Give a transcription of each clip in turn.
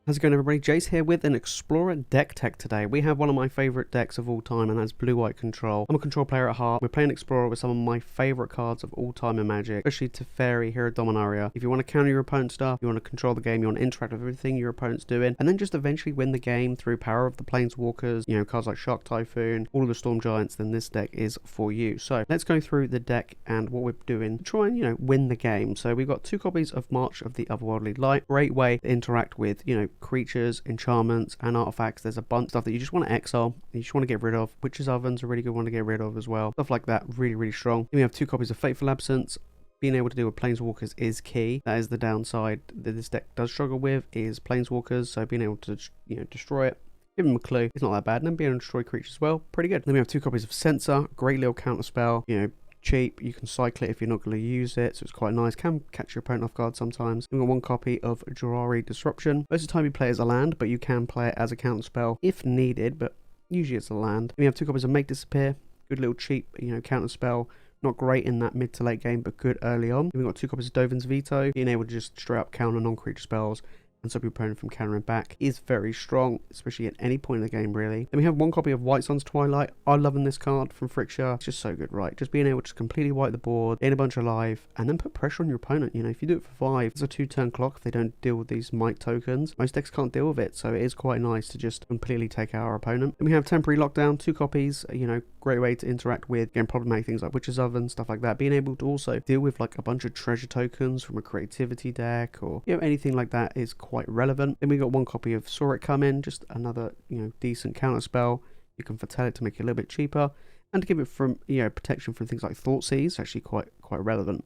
How's it going, everybody? Jace here with an Explorer deck tech today. We have one of my favourite decks of all time, and that's blue-white control. I'm a control player at heart. We're playing Explorer with some of my favourite cards of all time in Magic, especially Teferi here at Dominaria. If you want to counter your opponent's stuff, you want to control the game, you want to interact with everything your opponent's doing, and then just eventually win the game through power of the Planeswalkers, you know, cards like Shark Typhoon, all of the Storm Giants, then this deck is for you. So let's go through the deck and what we're doing to try and, you know, win the game. So we've got 2 copies of March of the Otherworldly Light. Great way to interact with, you know, creatures, enchantments, and artifacts. There's a bunch of stuff that you just want to exile, you just want to get rid of. Witch's Oven's a really good one to get rid of as well. Stuff like that, really, really strong. Then we have 2 copies of Fateful Absence. Being able to deal with Planeswalkers is key. That is the downside that this deck does struggle with, is Planeswalkers, so being able to, you know, destroy it. Give them a clue, it's not that bad. And then being able to destroy creatures as well, pretty good. Then we have 2 copies of Censor, great little counter spell, you know, cheap, you can cycle it if you're not going to use it, so it's quite nice. Can catch your opponent off guard sometimes. We've got 1 copy of Jwari Disruption. Most of the time you play it as a land, but you can play it as a counter spell if needed, but usually it's a land. We have 2 copies of Make Disappear, good little cheap, you know, counter spell. Not great in that mid to late game, but good early on. We've got 2 copies of Dovin's Veto, being able to just straight up counter non-creature spells and stop your opponent from countering back is very strong, especially at any point in the game, really. Then we have 1 copy of White Sun's Twilight. I'm loving this card from Friction. It's just so good, right? Just being able to completely wipe the board, gain a bunch of life, and then put pressure on your opponent. You know, if you do it for 5, it's a 2-turn clock if they don't deal with these might tokens. Most decks can't deal with it, so it is quite nice to just completely take out our opponent. Then we have Temporary Lockdown, 2 copies, you know, great way to interact with, again, problematic things like Witch's Oven, stuff like that. Being able to also deal with like a bunch of treasure tokens from a creativity deck or, you know, anything like that is quite relevant. Then we got 1 copy of Soaring come in, just another, you know, decent counter spell. You can foretell it to make it a little bit cheaper and to give it from, you know, protection from things like Thoughtseize, actually quite relevant.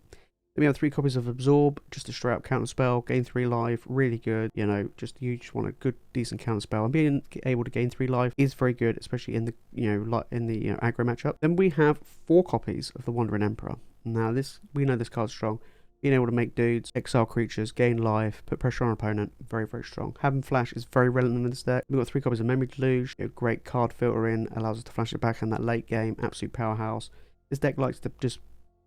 Then we have 3 copies of Absorb, just a straight up counter spell, gain 3 life, really good. You know, you just want a good, decent counter spell, and being able to gain 3 life is very good, especially in the, you know, aggro matchup. Then we have 4 copies of the Wandering Emperor. Now we know this card's strong. Being able to make dudes, exile creatures, gain life, put pressure on our opponent, very, very strong. Having flash is very relevant in this deck. We've got 3 copies of Memory Deluge, you know, great card filtering, allows us to flash it back in that late game, absolute powerhouse. This deck likes to just,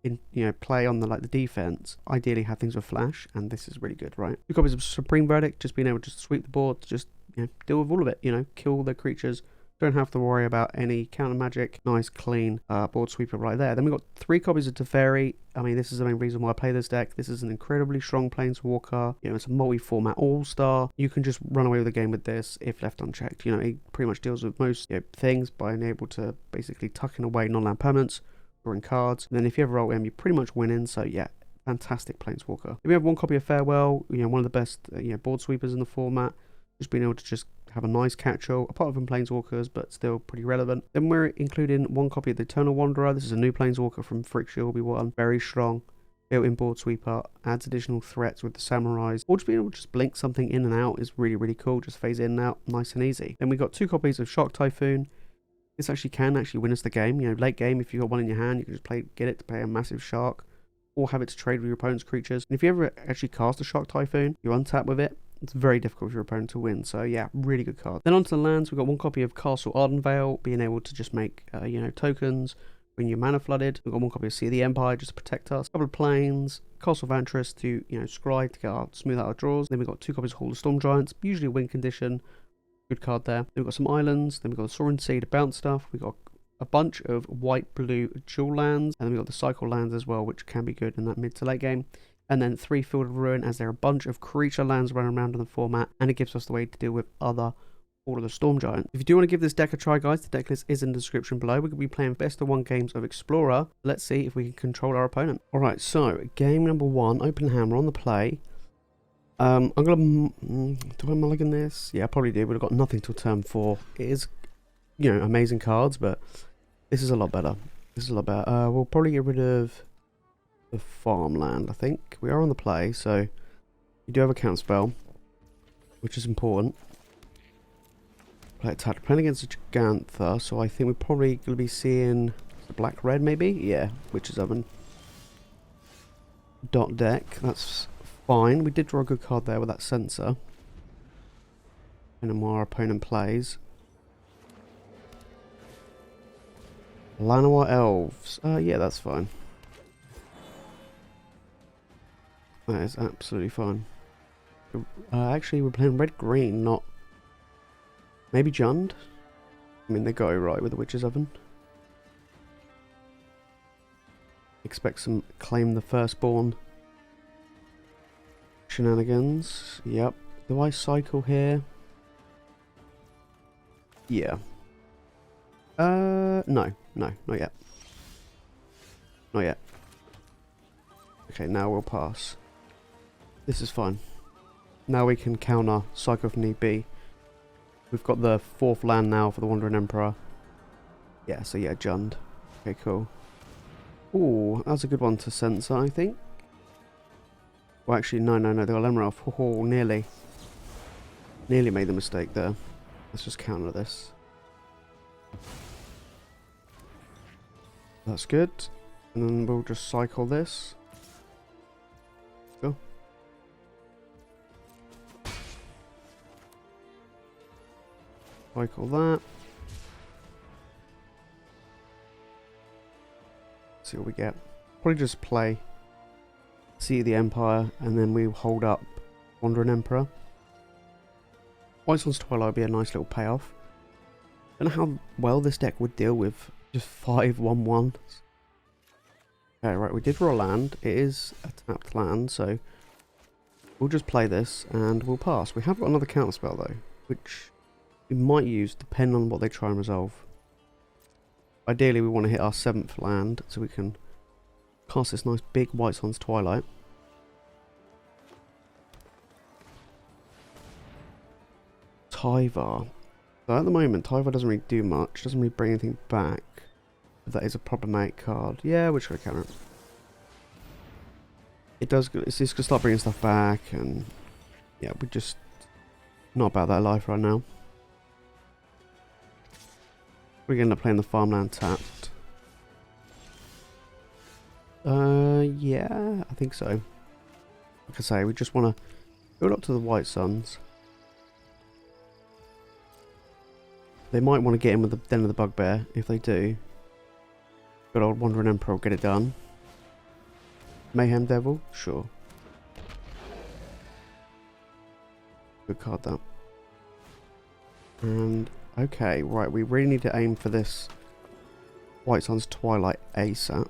you know, play on the defense. Ideally have things with flash, and this is really good, right? 2 copies of Supreme Verdict, just being able to sweep the board, just, you know, deal with all of it, you know, kill the creatures. Don't have to worry about any counter magic. Nice, clean board sweeper right there. Then we've got 3 copies of Teferi. I mean, this is the main reason why I play this deck. This is an incredibly strong Planeswalker. You know, it's a multi-format all-star. You can just run away with the game with this if left unchecked. You know, it pretty much deals with most, you know, things by being able to basically tucking away non-land permanents, drawing cards. And then if you ever roll him, you're pretty much winning. So yeah, fantastic Planeswalker. We have 1 copy of Farewell. You know, one of the best, you know, board sweepers in the format. Just being able to just have a nice catch-all, apart from Planeswalkers, but still pretty relevant. Then we're including 1 copy of the Eternal Wanderer. This is a new Planeswalker from Friction, Obi-Wan. Very strong. Built-in board sweeper, adds additional threats with the Samurais. Or just being able to just blink something in and out is really, really cool. Just phase in and out, nice and easy. Then we got 2 copies of Shark Typhoon. This can win us the game. You know, late game, if you got one in your hand, you can just get it to play a massive shark, or have it to trade with your opponent's creatures. And if you ever actually cast a Shark Typhoon, you untap with it. It's very difficult for your opponent to win, so yeah, really good card. Then onto the lands, we've got 1 copy of Castle Ardenvale, being able to just make, you know, tokens when you're mana flooded. We've got 1 copy of Sea of the Empire, just to protect us. A couple of planes, Castle Vantress to, you know, scry to get smooth out our draws. Then we've got 2 copies of Hall of Storm Giants, usually a win condition. Good card there. Then we've got some islands, then we've got the Soaring Sea to bounce stuff. We've got a bunch of white-blue dual lands, and then we've got the cycle lands as well, which can be good in that mid to late game. And then 3 Field of Ruin, as there are a bunch of creature lands running around in the format, and it gives us the way to deal with all of the Storm Giants. If you do want to give this deck a try, guys, the deck list is in the description below. We're going to be playing best of 1 games of Explorer. Let's see if we can control our opponent. Alright, so game number 1, open hand, we're on the play. I'm going to, do I mulligan this? Yeah, I probably do. We've got nothing till turn 4. It is, you know, amazing cards, but this is a lot better. This is a lot better. We'll probably get rid of the farmland, I think. We are on the play, so you do have a counter spell, which is important. Play attack. Playing against a Gigantha, so I think we're probably going to be seeing the black-red, maybe? Yeah, Witch's Oven. Dot deck, that's fine. We did draw a good card there with that Censor. And then while our opponent plays. Llanowar Elves. Yeah, that's fine. That is absolutely fine. Actually, we're playing red-green, not... Maybe Jund? I mean, they got it right with the Witch's Oven. Expect some claim the firstborn shenanigans. Yep. Do I cycle here? Yeah. No, not yet. Not yet. Okay, now we'll pass. This is fine. Now we can counter cycle if need be. We've got the 4th land now for the Wandering Emperor. Yeah, so yeah, Jund. Okay, cool. Ooh, that's a good one to censor, I think. Well, actually, no, they got Lemroth. Oh, nearly. Nearly made the mistake there. Let's just counter this. That's good. And then we'll just cycle this. Go. Cycle that. See what we get. Probably just play Sea of the Empire, and then we hold up Wandering Emperor. White Sun's Twilight would be a nice little payoff. I don't know how well this deck would deal with just 5 1/1s. Okay, right, we did roll land. It is a tapped land, so we'll just play this and we'll pass. We have got another counterspell though, which we might use depending on what they try and resolve. Ideally, we want to hit our 7th land so we can cast this nice big White Sun's Twilight. Tyvar. So at the moment, Tyvar doesn't really do much, doesn't really bring anything back. But that is a problematic card. Yeah, we're trying to counter it. It does, it's just going to start bringing stuff back, and yeah, we're just not about that life right now. We're going to end up playing the farmland tapped. Yeah, I think so. Like I say, we just want to build up to the White Suns. They might want to get in with the Den of the Bugbear. If they do, good old Wandering Emperor will get it done. Mayhem Devil? Sure. Good card, that. And, okay, right, we really need to aim for this White Sun's Twilight ASAP.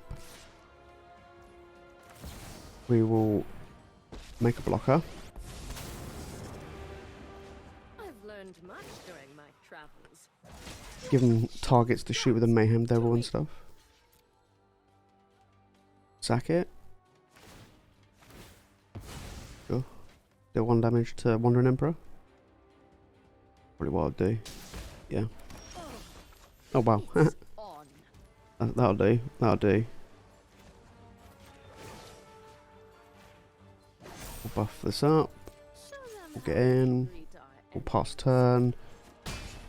We will make a blocker. I've learned much during my travels. Give them targets to shoot with a Mayhem Devil and stuff. Sack it. Sure. Do 1 damage to Wandering Emperor. Probably what I'll do. Yeah. Oh wow. That'll do. That'll do. We'll buff this up. We'll get in. We'll pass turn.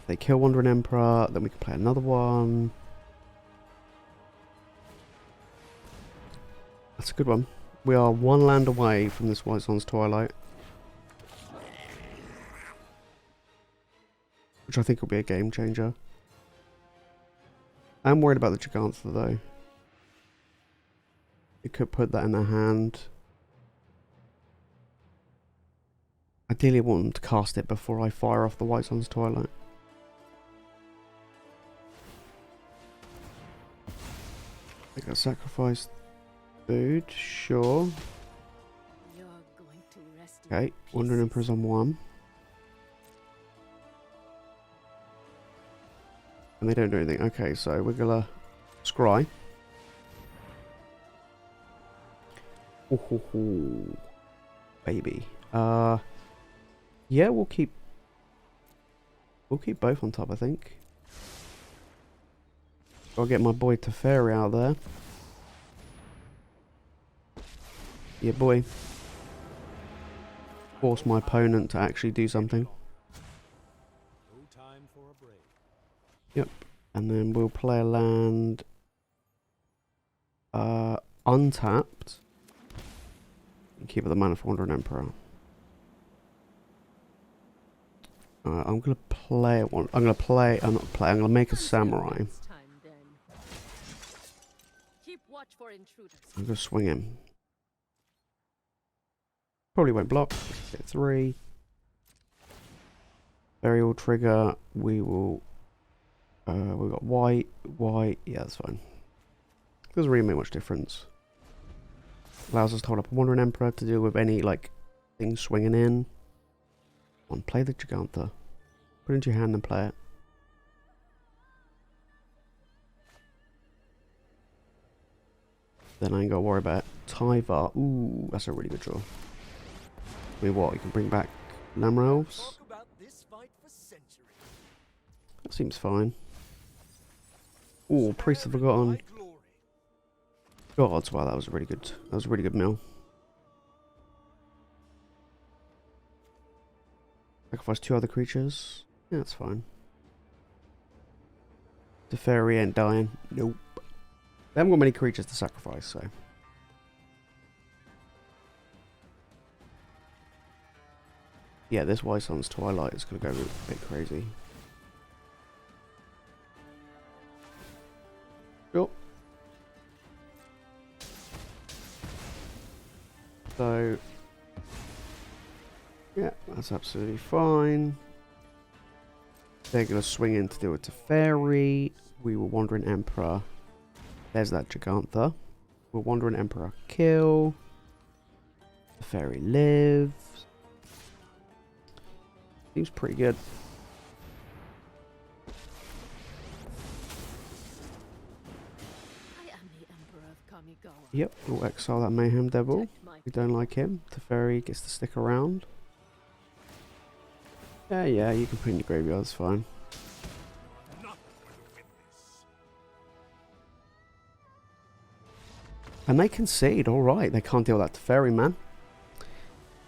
They kill Wandering Emperor, then we can play another one. That's a good one. We are 1 land away from this White Sun's Twilight, which I think will be a game changer. I'm worried about the Gigantha though. It could put that in their hand. Ideally I want them to cast it before I fire off the White Sun's Twilight. I think I sacrificed food, sure. Okay, Wandering Emperor's on 1. And they don't do anything. Okay, so we're gonna scry. Ooh, hoo, hoo. Baby. Yeah, we'll keep both on top, I think. I'll get my boy Teferi out there. Yeah, boy. Force my opponent to actually do something. Yep. And then we'll play a land untapped. And keep it the mana for Wandering Emperor. I'm gonna play one. I'm gonna make a samurai. I'm gonna swing him. Probably won't block. Get 3. Teferi will trigger. We will. We've got white. Yeah, that's fine. Doesn't really make much difference. Allows us to hold up a Wandering Emperor to deal with any, like, things swinging in. Come on, play the Gigantha. Put it into your hand and play it. Then I ain't got to worry about Tyvar. Ooh, that's a really good draw. I mean, what? You can bring back Lamrelves? That seems fine. Ooh, Priest of Forgotten. Gods, wow, that was a really good. That was a really good mill. Sacrifice 2 other creatures. Yeah, that's fine. Teferi ain't dying. Nope. They haven't got many creatures to sacrifice, so. Yeah, this White Sun's Twilight is going to go a bit crazy. Sure. So, yeah, that's absolutely fine. They're going to swing in to deal with Teferi. We will Wandering Emperor. There's that Gigantha. We'll Wandering Emperor kill. Teferi lives. Seems pretty good. I am the Emperor of Kamigawa. Yep, we'll exile that Mayhem Devil. We don't like him. Teferi gets to stick around. Yeah, you can put in your graveyard, it's fine. And they concede, alright. They can't deal with that Teferi, man.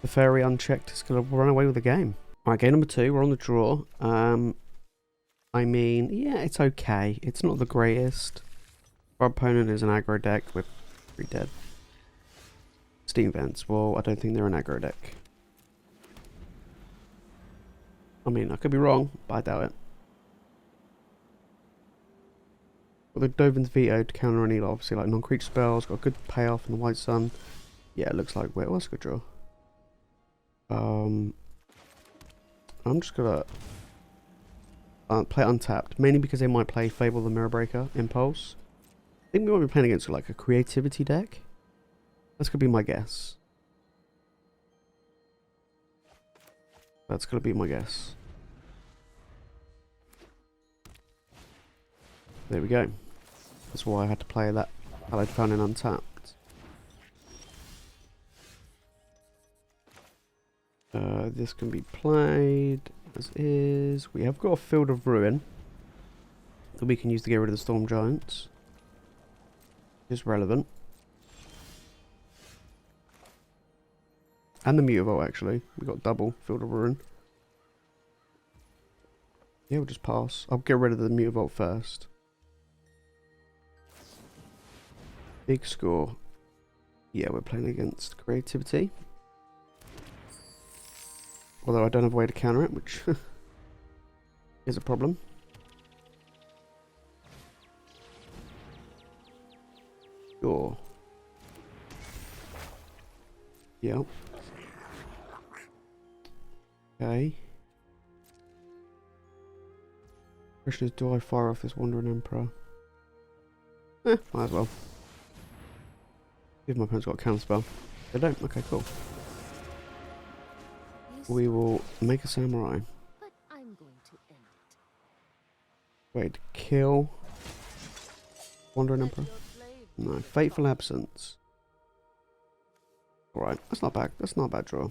Teferi unchecked is going to run away with the game. Alright, game number 2, we're on the draw. I mean, yeah, it's okay. It's not the greatest. Our opponent is an aggro deck with 3 dead. Steam Vents, well, I don't think they're an aggro deck. I mean, I could be wrong, but I doubt it. Got the Dovin's Veto to counter any, obviously, like non-creature spells. Got a good payoff in the White Sun. Yeah, it looks like, wait, what's a good draw? I'm just gonna play untapped, mainly because they might play Fable the Mirror Breaker, Impulse. I think we might be playing against like a creativity deck. That's gonna be my guess. That's gonna be my guess. There we go. That's why I had to play that Hallowed Fountain untapped. This can be played as is. We have got a Field of Ruin that we can use to get rid of the Storm Giants. Is relevant. And the Mutavault, actually. We got double Field of Ruin. Yeah, we'll just pass. I'll get rid of the Mutavault first. Big score. Yeah, we're playing against creativity. Although I don't have a way to counter it, which is a problem. Sure. Yep. Okay. Question is, do I fire off this Wandering Emperor? Might as well. If my opponent's got a counterspell. They don't? Okay, cool. We will make a samurai. But I'm going to end it. Wait, kill Wandering Emperor? No, Fateful Absence. Alright, that's not bad. That's not a bad draw.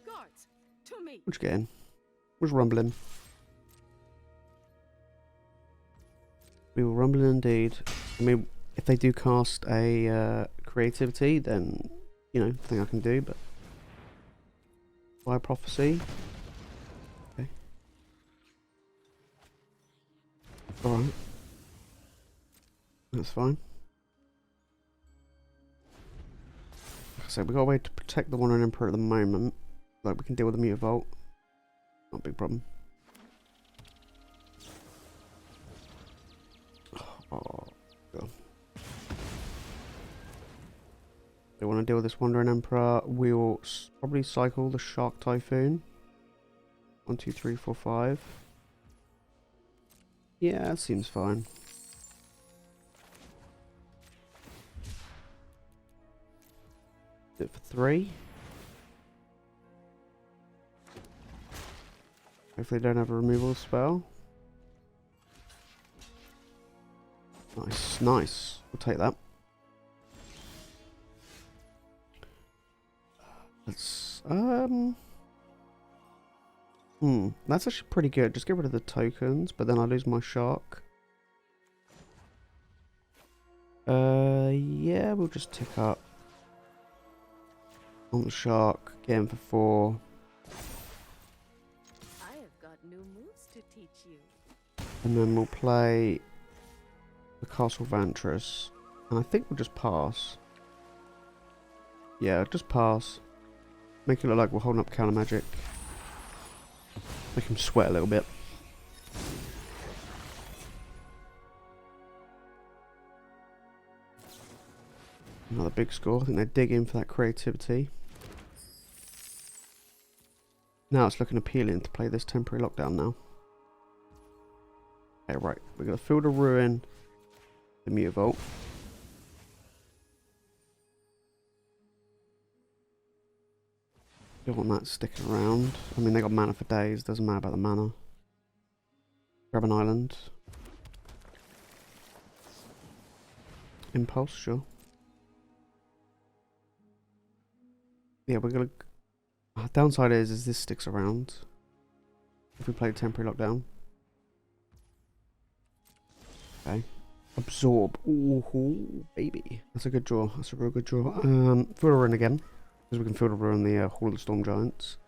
Guards, to me. What's getting? What's rumbling? We will rumble indeed. I mean, if they do cast a creativity, then, you know, nothing I can do, but... Fire Prophecy. Okay. Alright. That's fine. Like I said, we've got a way to protect the Wandering Emperor at the moment. Like, we can deal with the Mutavault. Not a big problem. Oh, God. Don't want to deal with this Wandering Emperor. We'll probably cycle the Shark Typhoon. 1, 2, 3, 4, 5. Yeah, that seems fine. Do it for 3. Hopefully they don't have a removal spell. Nice, nice. We'll take that. Let's, that's actually pretty good. Just get rid of the tokens, but then I lose my shark. Yeah, we'll just tick up on the shark, get him for 4. I have got new moves to teach you. And then we'll play the Castle Vantress. And I think we'll just pass. Yeah, just pass. Make it look like we're holding up counter magic. Make him sweat a little bit. Another big score. I think they're digging for that creativity. Now it's looking appealing to play this temporary lockdown now. Okay, right. We're going to Field of Ruin, the Mutavault. Don't want that sticking around. I mean, they got mana for days. Doesn't matter about the mana. Grab an island. Impulse, sure. Yeah, we're gonna. Downside is this sticks around. If we play temporary lockdown. Okay. Absorb. Ooh, baby. That's a good draw. That's a real good draw. Field of Ruin again. Because we can Field of Ruin the Hall of the Storm Giants.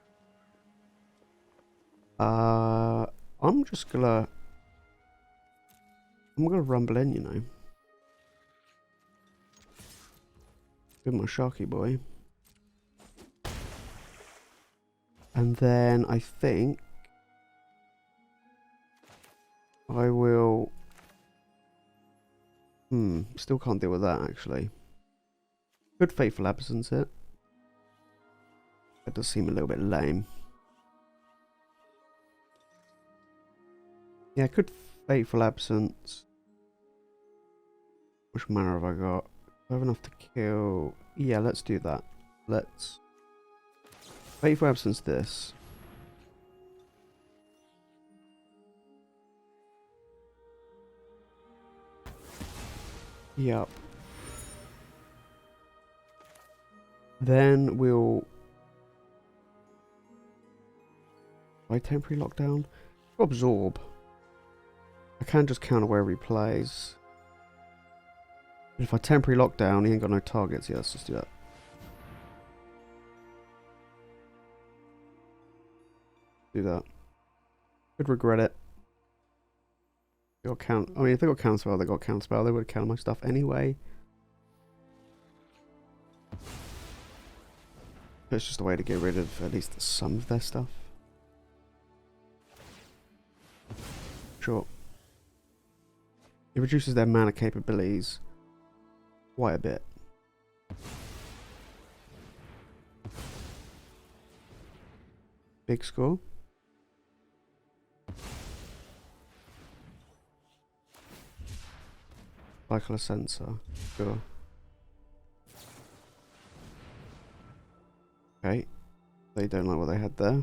I'm just gonna... I'm gonna rumble in, you know. With my Sharky boy. And then I think... I will... still can't deal with that, actually. Could Fateful Absence it. That does seem a little bit lame. Yeah, could Fateful Absence. Which mana have I got? Do I have enough to kill? Yeah, let's do that. Let's... Fateful Absence this. Yep. Then we'll... By temporary lockdown? Absorb. I can just counter wherever he plays. But if I temporary lockdown, he ain't got no targets. Yeah, let's just do that. Do that. Could regret it. They got count. I mean, if they got counterspell, they got counterspell. They would counter my stuff anyway. But it's just a way to get rid of at least some of their stuff. Sure. It reduces their mana capabilities quite a bit. Big score. Like a Censor. Sure. Okay. They don't like what they had there.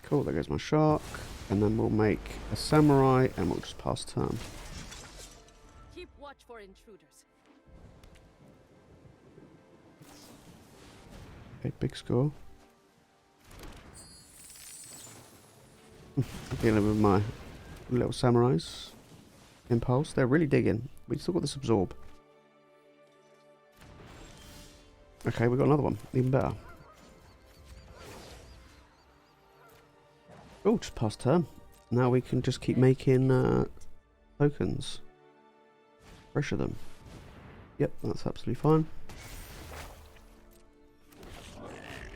Cool, there goes my shark. And then we'll make a samurai and we'll just pass turn. Keep watch for intruders. Okay, big score. Dealing with my little samurais. Impulse, they're really digging. We still got this absorb. Okay, we got another one. Even better. Oh, just past turn. Now we can just keep making tokens. Pressure them. Yep, that's absolutely fine.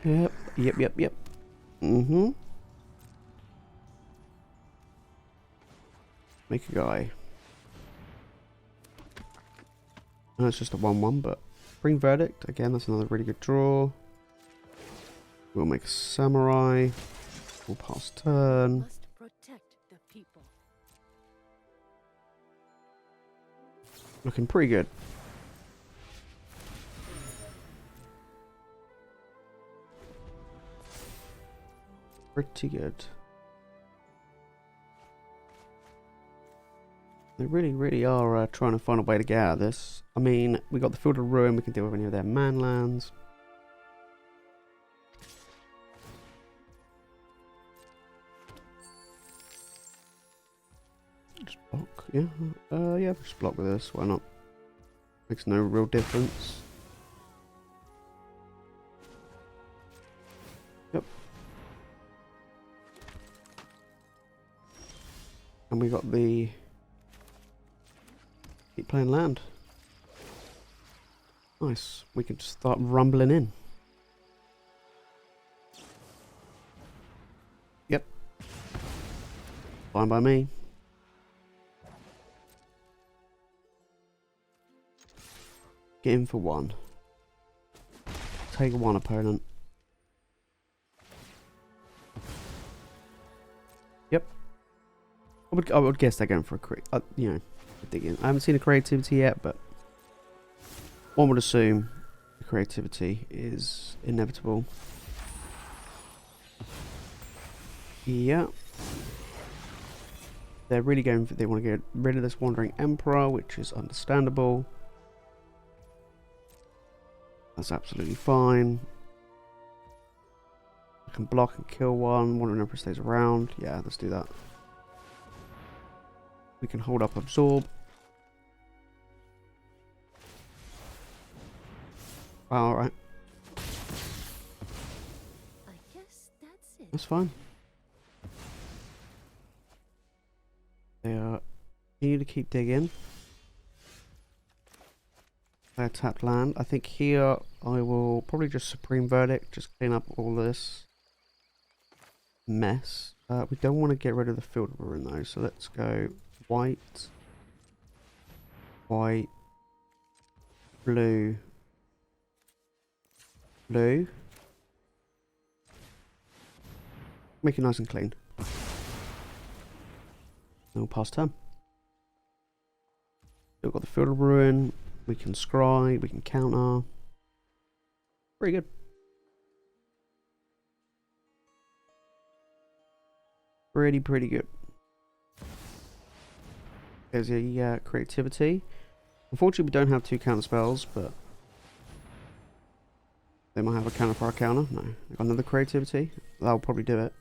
Yep. Make a guy. I know it's just a 1-1, but Bring Verdict. Again, that's another really good draw. We'll make a Samurai. We'll pass turn. Must protect the people. Looking pretty good. Pretty good. They really are trying to find a way to get out of this. I mean, we got the Field of Ruin, we can deal with any of their manlands. Just block, yeah. Yeah, just block with this, why not? Makes no real difference. Yep. And we got the... Keep playing land. Nice. We can just start rumbling in. Yep. Fine by me. Get in for one. Take one opponent. Yep. I would guess they're going for a crit. You know. Digging. I haven't seen a creativity yet, but one would assume the creativity is inevitable. Yeah. They're really going for, they want to get rid of this Wandering Emperor, which is understandable. That's absolutely fine. I can block and kill one. Wandering Emperor stays around. Yeah, let's do that. We can hold up Absorb. Wow, alright. I guess that's it. That's fine. They continue to keep digging. They tapped land. I think here I will probably just Supreme Verdict, just clean up all this mess. We don't want to get rid of the Field Ruin though, so let's go white, white, blue, blue. Make it nice and clean. And we'll pass turn. We've got the Field of Ruin. We can scry. We can counter. Pretty good. Pretty good. There's a creativity. Unfortunately, we don't have 2 counter spells, but they might have a counter for our counter. No, they've got another creativity. That'll probably do it.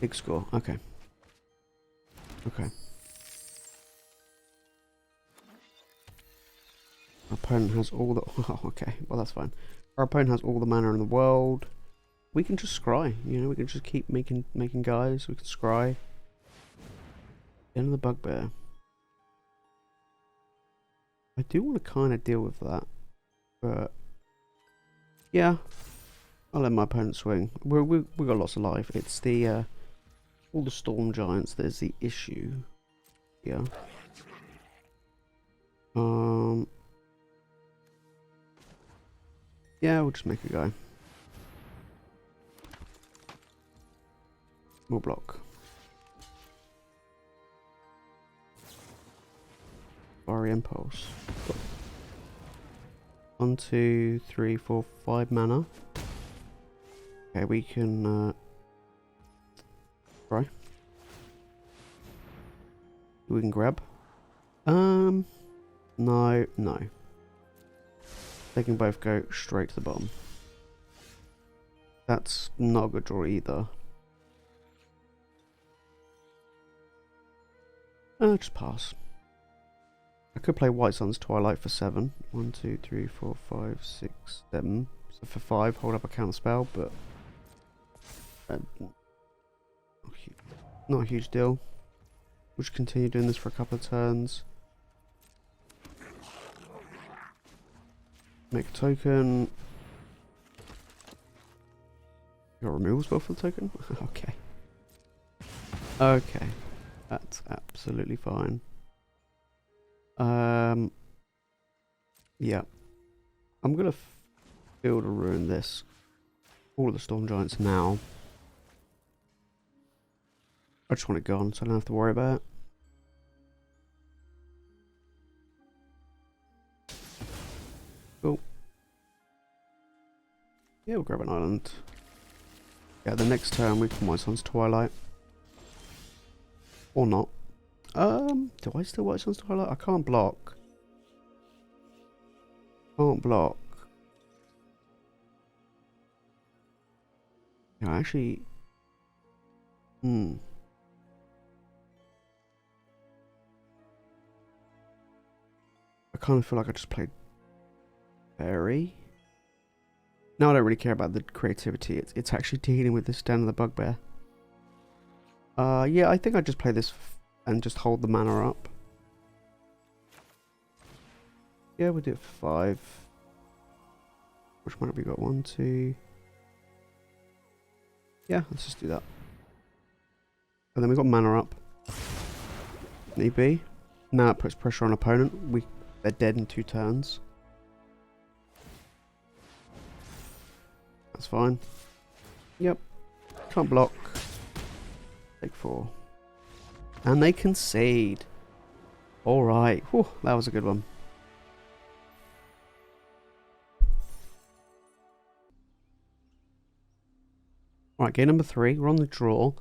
Big score. Okay. Okay. Our opponent has all the... Oh, okay. Well, that's fine. Our opponent has all the mana in the world. We can just scry. You know, we can just keep making guys. We can scry. End of the Bugbear. I do want to kind of deal with that. But... yeah. I'll let my opponent swing. We've got lots of life. It's the... all the Storm Giants that is the issue. Yeah. Yeah, we'll just make a go. We'll block. Fiery Impulse. 1, 2, 3, 4, 5 mana. Okay, we can try. We can grab. No. They can both go straight to the bottom. That's not a good draw either. Just pass. I could play White Sun's Twilight for 7. 1, 2, 3, 4, 5, 6, 7. So for 5, hold up a counter spell, but not a huge deal. We'll just continue doing this for a couple of turns. Make a token. You got a removal spell for the token? Okay. Okay. That's absolutely fine. Yeah. I'm gonna field a ruin this. All of the Storm Giants now. I just want it gone so I don't have to worry about it. Cool. Yeah, we'll grab an island. Yeah, the next turn we can White Sun's Twilight. Or not. Do I still White Sun's Twilight? I can't block. Can't block. Yeah, actually... I kind of feel like I just played Teferi. No, I don't really care about the creativity. It's actually dealing with this Den of the Bugbear. Yeah, I think I just play this and just hold the mana up. Yeah, we'll do it for 5. Which mana have we got? 1, 2. Yeah, let's just do that. And then we got mana up. Need be. Now it puts pressure on opponent. They're dead in 2 turns. That's fine. Yep. Can't block. Take 4. And they concede. Alright. That was a good one. Alright, game number 3. We're on the draw.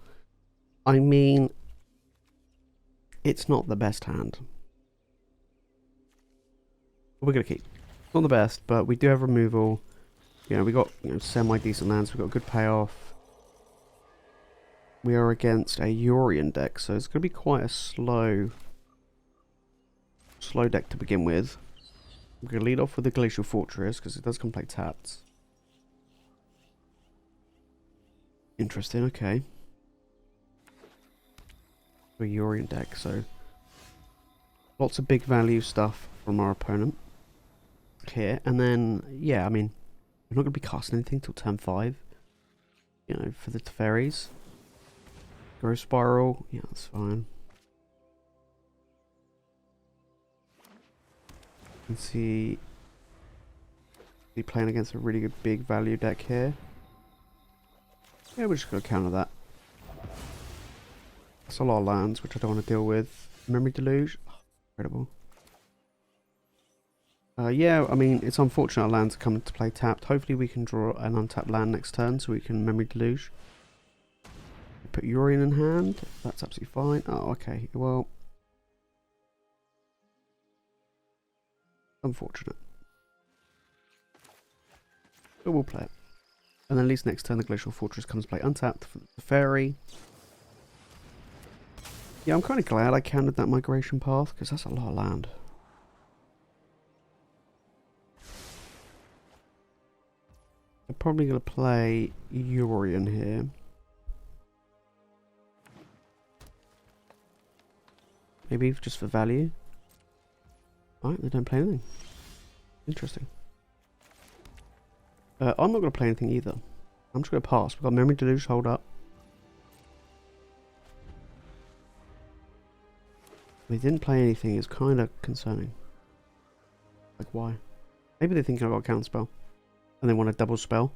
I mean, it's not the best hand. We're going to keep. Not the best, but we do have removal. You know, we got semi-decent lands. We got a good payoff. We are against a Yorion deck, so it's going to be quite a slow deck to begin with. We're going to lead off with the Glacial Fortress, because it does come play tapped. Interesting, okay. A Yorion deck, so lots of big value stuff from our opponent here. And then, yeah, I mean, we're not going to be casting anything till turn 5, you know, for the Teferis. Growth Spiral, yeah, that's fine. You can see he's playing against a really good big value deck here. Yeah, we're just going to counter that. That's a lot of lands, which I don't want to deal with. Memory Deluge, oh, incredible. Yeah, I mean, it's unfortunate our lands are coming to play tapped. Hopefully we can draw an untapped land next turn so we can Memory Deluge. Put Yorion in hand. That's absolutely fine. Oh, okay. Well, unfortunate. But we'll play it. And then at least next turn the Glacial Fortress comes to play untapped for the Teferi. Yeah, I'm kind of glad I counted that migration path, because that's a lot of land. I'm probably going to play Yorion here. Maybe just for value. Alright, they don't play anything. Interesting. I'm not going to play anything either. I'm just going to pass. We've got Memory Deluge hold up. They didn't play anything. It's kind of concerning. Like, why? Maybe they're thinking I've got a counter spell. And they want a double spell.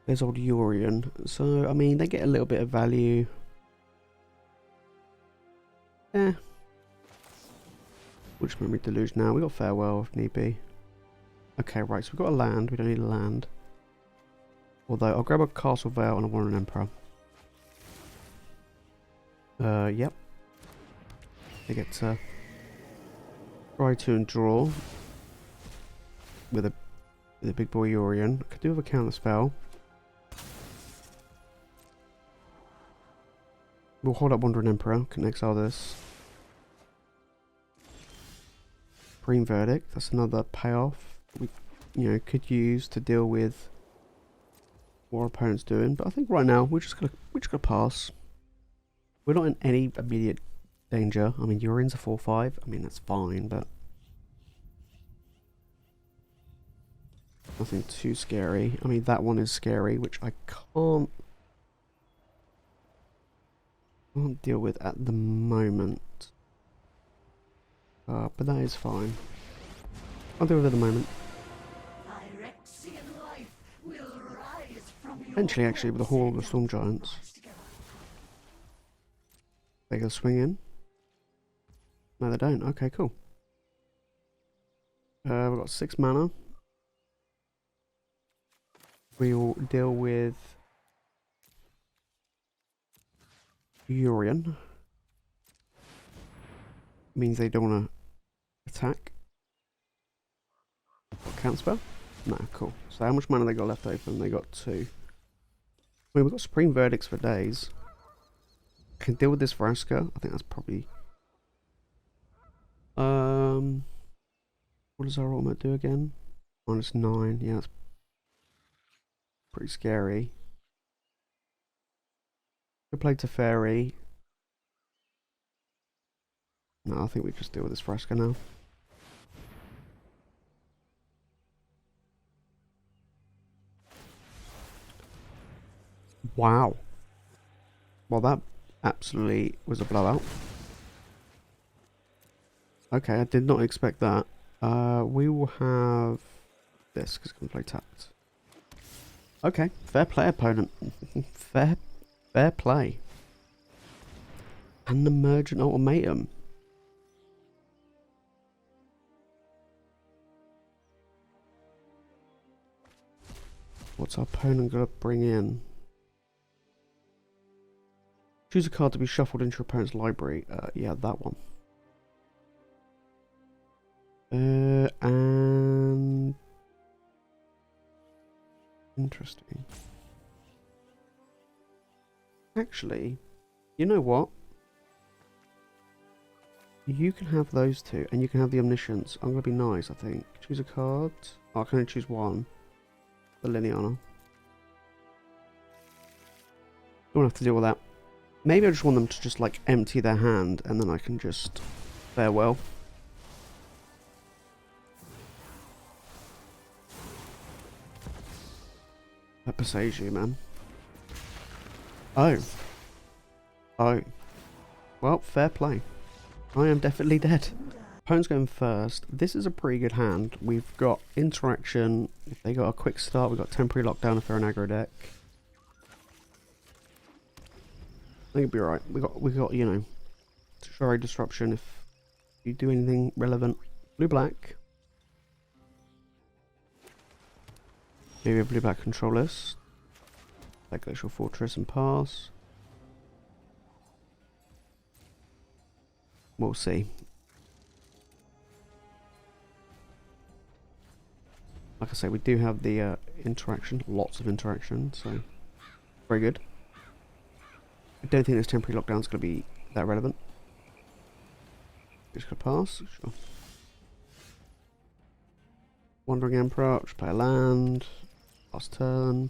There's old Yorion. So, I mean, they get a little bit of value. Eh. Which Memory Deluge now? We got Farewell if need be. Okay, right, so we've got a land. We don't need a land. Although, I'll grab a Castle Vale and I want an Emperor. Yep. They get to try to and draw with a big boy Yorion. I could do with a counter spell. We'll hold up Wandering Emperor. Can exile this. Supreme Verdict. That's another payoff we, could use to deal with what our opponent's doing. But I think right now we're just gonna pass. We're not in any immediate danger. I mean, Yorion's a 4/5. I mean, that's fine, but nothing too scary. I mean, that one is scary, which I can't deal with at the moment. But that is fine. I'll deal with it in a moment. Eventually, actually, with the Hall of the Storm Giants. They can swing in. No, they don't. Okay, cool. We've got 6 mana. We will deal with Urian. Means they don't want to attack. Counterspell? No, cool. So how much mana they got left open? They got 2. I mean, we've got Supreme Verdicts for days. Can deal with this Vraska. I think that's probably... What does our ultimate do again? -9. Yeah, that's pretty scary. We play Teferi. No, I think we just deal with this Vraska now. Wow. Well, that absolutely was a blowout. Okay, I did not expect that. We will have this because we can play tapped. Okay, fair play, opponent. fair play. An emergent ultimatum. What's our opponent gonna bring in? Choose a card to be shuffled into your opponent's library. Yeah, that one. And interesting. Actually, you know what? You can have those two, and you can have the Omniscience. I'm gonna be nice, I think. Choose a card. Oh, I can only choose one. The Liliana. Don't have to deal with that. Maybe I just want them to just like empty their hand, and then I can just farewell. That persuades you, man. Oh. Oh. Well, fair play. I am definitely dead. Opponent's going first. This is a pretty good hand. We've got interaction. If they got a quick start, we've got temporary lockdown if they're an aggro deck. I think it'll be alright. We got, you know, Jwari Disruption if you do anything relevant. Blue-black. Maybe a blue-black control list. Like Glacial Fortress and pass. We'll see. Like I say, we do have the interaction. Lots of interaction, so very good. I don't think this temporary lockdown is going to be that relevant. Just going to pass. Sure. Wandering Emperor. Just play a land. Last turn.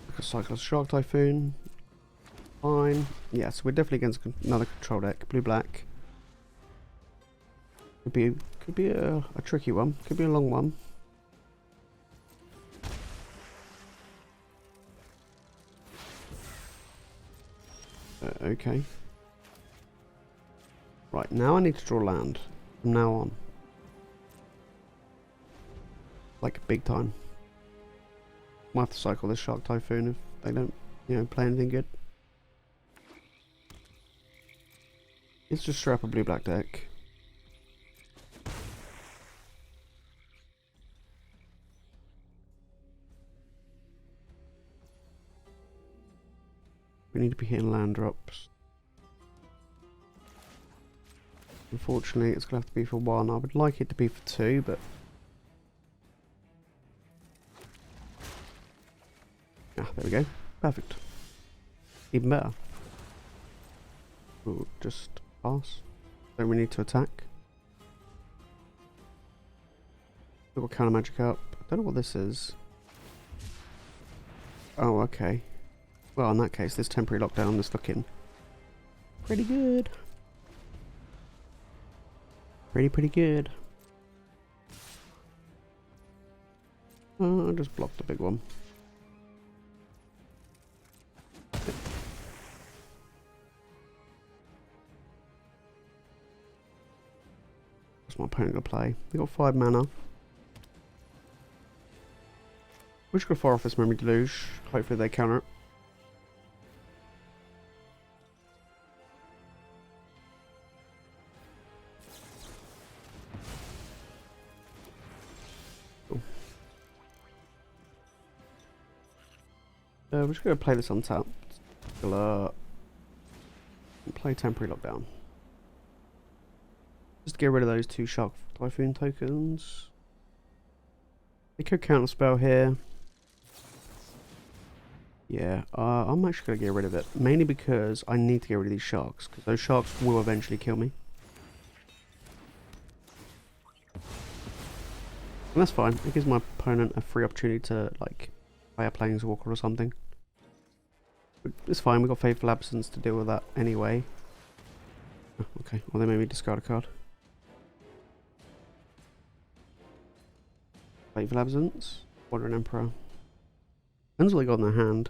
Like a cycle of Shark Typhoon. Fine. Yeah, so we're definitely against another control deck. Blue-black. Could be a tricky one. Could be a long one. Okay. Right, now I need to draw land. From now on. Like, big time. Might have to cycle this Shark Typhoon if they don't, you know, play anything good. It's just straight up a blue-black deck. We need to be hitting land drops. Unfortunately, it's going to have to be for 1. I would like it to be for 2, but... Ah, there we go. Perfect. Even better. We'll just pass. Don't we need to attack? We've got counter magic up. I don't know what this is. Oh, okay. Well, in that case, this temporary lockdown is looking pretty good. Pretty good. I just blocked the big one. What's my opponent gonna play? They got 5 mana. We should go far off this Memory Deluge. Hopefully they counter it. We're just going to play this untapped. We'll play Temporary Lockdown. Just to get rid of those 2 Shark Typhoon tokens. They could counter spell here. Yeah, I'm actually going to get rid of it. Mainly because I need to get rid of these sharks. Because those sharks will eventually kill me. And that's fine. It gives my opponent a free opportunity to, like, play a Planeswalker or something. But it's fine, we've got Fateful Absence to deal with that anyway. Oh, okay, well they made me discard a card. Fateful Absence, Wandering Emperor. Depends what they got in their hand.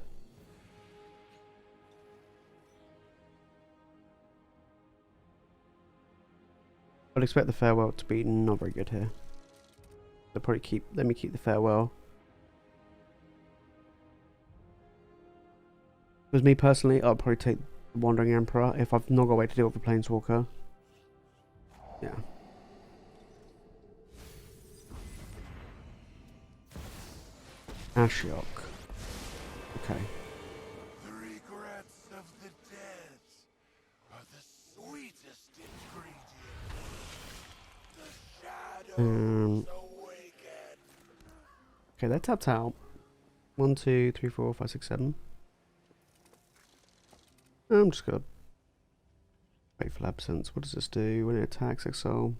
I'd expect the Farewell to be not very good here. They'll probably let me keep the Farewell. Because me personally, I'll probably take the Wandering Emperor if I've not got a way to deal with a Planeswalker. Yeah. Ashiok. Okay. The regrets of the dead are the sweetest ingredient. The shadows awaken. Okay, they're tapped out. 1, 2, 3, 4, 5, 6, 7. I'm just gonna Fateful Absence. What does this do when it attacks exile?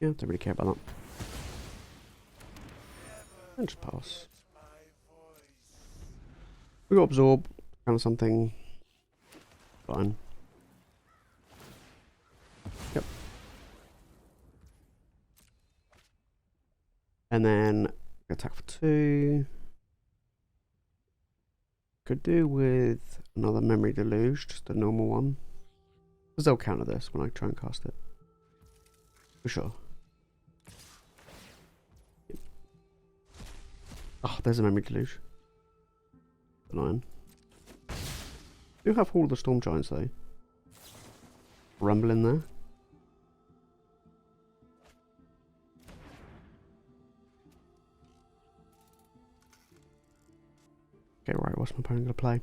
Yeah, don't really care about that. And just pass. We got Absorb, kind of something. Fine. Yep. And then attack for 2. Could do with another Memory Deluge, just a normal one. Because they'll counter this when I try and cast it. For sure. Yep. Oh, there's a Memory Deluge. 9. Do have all the Storm Giants though. Rumble in there. Okay, right, what's my opponent going to play?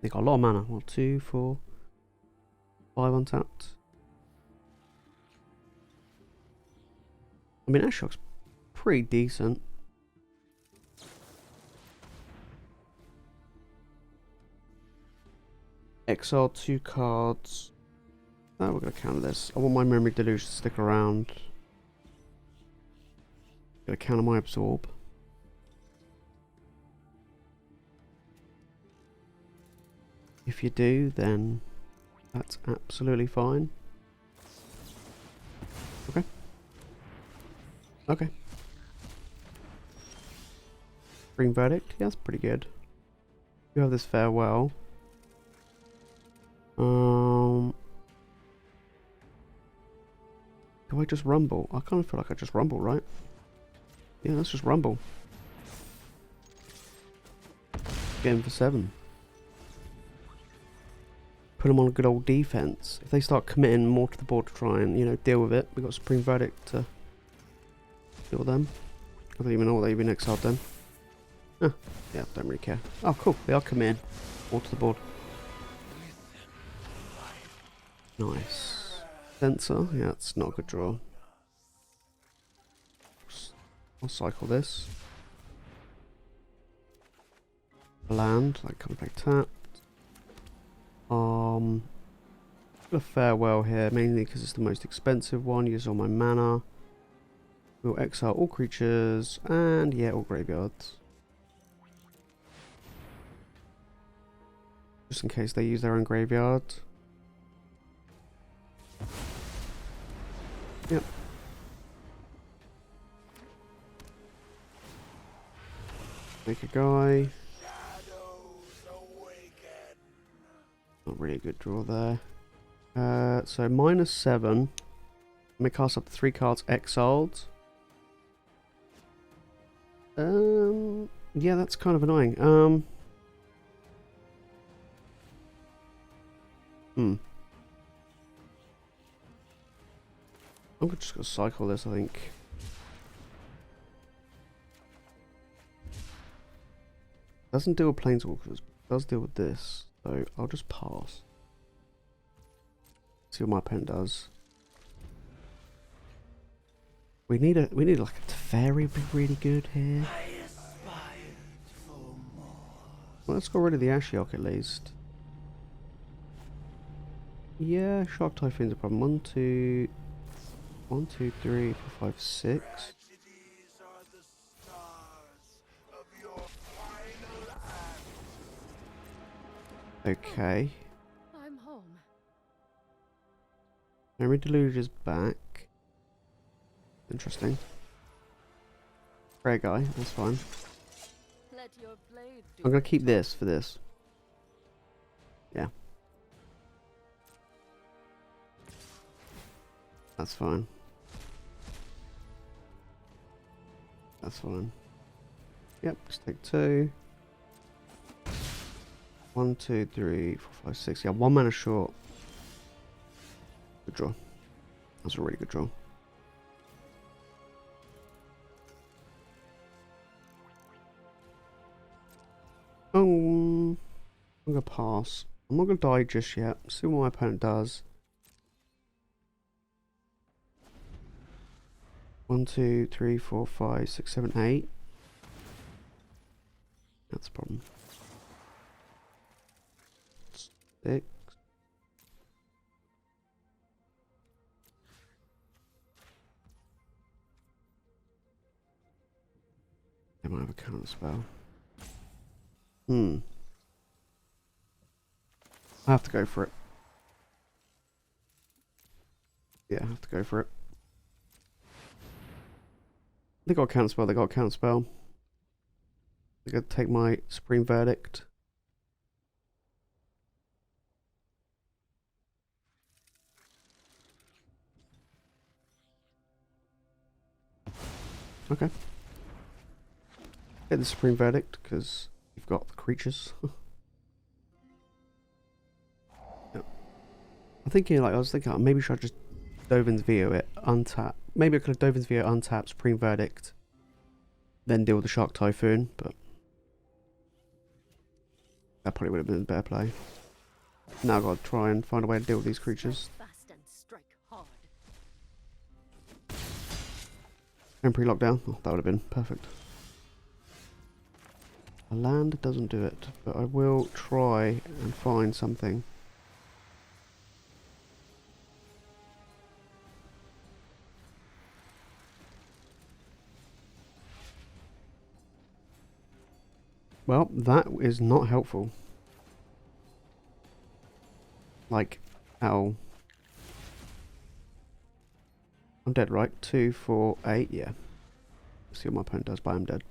They got a lot of mana. 1, 2, 4, 5 untapped. I mean, Ashiok's pretty decent. Exile 2 cards. Oh, we're going to counter this. I want my Memory Deluge to stick around. Going to counter my Absorb. If you do, then that's absolutely fine. Okay. Okay. Green Verdict? Yeah, that's pretty good. You have this Farewell. Do I just Rumble? I kind of feel like I just Rumble, right? Yeah, let's just Rumble. Get him for 7. Put them on a good old defense. If they start committing more to the board to try and, you know, deal with it, we've got Supreme Verdict to deal with them. I don't even know what they've been exiled then. Ah, yeah, don't really care. Oh, cool. They are committing more to the board. Nice. Censor. Yeah, it's not a good draw. I'll cycle this. Land, like come back tapped. Got a Farewell here, mainly because it's the most expensive one. Use all my mana. We'll exile all creatures and yeah, all graveyards. Just in case they use their own graveyard. Yep. Make a guy. Not really a good draw there. So -7. Let me cast up to 3 cards exiled. Yeah, that's kind of annoying. I'm just gonna cycle this, I think. Doesn't deal with planeswalkers, does deal with this, so I'll just pass. See what my pen does. We need like a Teferi be really good here. Well, let's go rid of the Ashiok at least. Yeah, Shark Typhoon's a problem. 1, 2, 3, 4, 5, 6. Tragedies are the stars of your final act. Okay. I'm home. Memory Deluge is back. Interesting. Prayer guy, that's fine. Let your blade do I'm gonna it. keep this for this. Yeah. That's fine. That's fine. Yep, just take 2. 1, 2, 3, 4, 5, 6. Yeah, 1 mana short. Good draw. That's a really good draw. I'm gonna pass. I'm not gonna die just yet. See what my opponent does. 1, 2, 3, 4, 5, 6, 7, 8. That's a problem. 6. They might have a counter spell. I have to go for it. Yeah, I have to go for it. They got a counter spell, they got a counter spell. They're gonna take my Supreme Verdict. Okay. Get the Supreme Verdict, because you've got the creatures. Yep. I'm thinking, like, I was thinking, maybe should I just Dovin's Veto it, untap. Maybe I could have Dovin's Veto, untap, Supreme Verdict, then deal with the Shark Typhoon, but that probably would have been a better play. Now I've got to try and find a way to deal with these creatures. Fast and strike hard. Temporary lockdown. Oh, that would have been perfect. A land doesn't do it, but I will try and find something. Well, that is not helpful. Like, at all. I'm dead, right? 2, 4, 8, yeah. See what my opponent does, but I'm dead.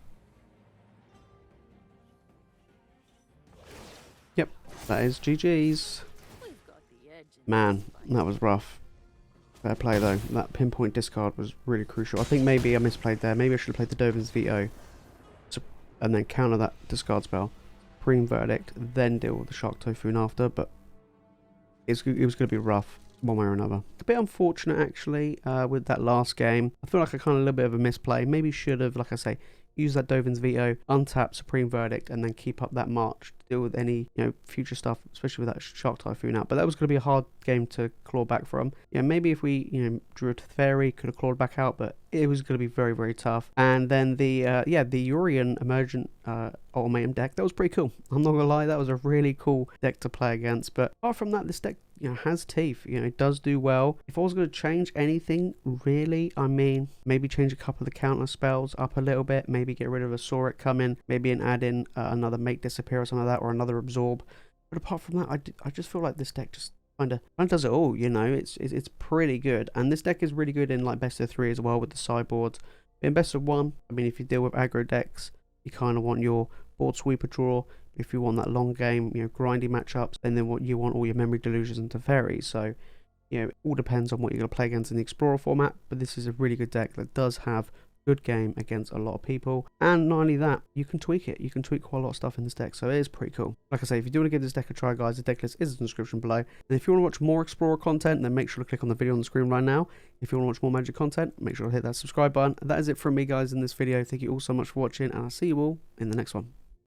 Yep, that is GG's. We've got the edge in Man, this fight. that was rough. Fair play though. That pinpoint discard was really crucial. I think maybe I misplayed there. Maybe I should have played the Dovin's Veto. And then counter that discard spell. Supreme Verdict, then deal with the Shark Typhoon after, but it was going to be rough one way or another. A bit unfortunate actually with that last game. I feel like I kind of a little bit of a misplay. Maybe should have, like I say, use that Dovin's Veto, untap Supreme Verdict, and then keep up that march to deal with any future stuff, especially with that Shark Typhoon out. But that was going to be a hard game to claw back from. Yeah, maybe if we drew a Teferi, could have clawed back out, but it was going to be very, very tough. And then the Urian Emergent Ultimatum deck, that was pretty cool. I'm not gonna lie, that was a really cool deck to play against. But apart from that, this deck has teeth. It does do well. If I was going to change anything, really, I mean, maybe change a couple of the counter spells up a little bit. Maybe get rid of a Soaring coming. Maybe and add in another Make Disappear or something like that, or another Absorb. But apart from that, I just feel like this deck just kind of does it all. It's pretty good. And this deck is really good in like best of 3 as well with the sideboards. In best of 1, I mean, if you deal with aggro decks, you kind of want your board sweeper draw. If you want that long game, you know, grindy matchups, and then what you want all your Memory Deluges and Teferi. So, you know, it all depends on what you're going to play against in the Explorer format, but this is a really good deck that does have good game against a lot of people. And not only that, you can tweak it. You can tweak quite a lot of stuff in this deck, so it is pretty cool. Like I say, if you do want to give this deck a try, guys, the deck list is in the description below. And if you want to watch more Explorer content, then make sure to click on the video on the screen right now. If you want to watch more Magic content, make sure to hit that subscribe button. And that is it from me, guys, in this video. Thank you all so much for watching, and I'll see you all in the next one.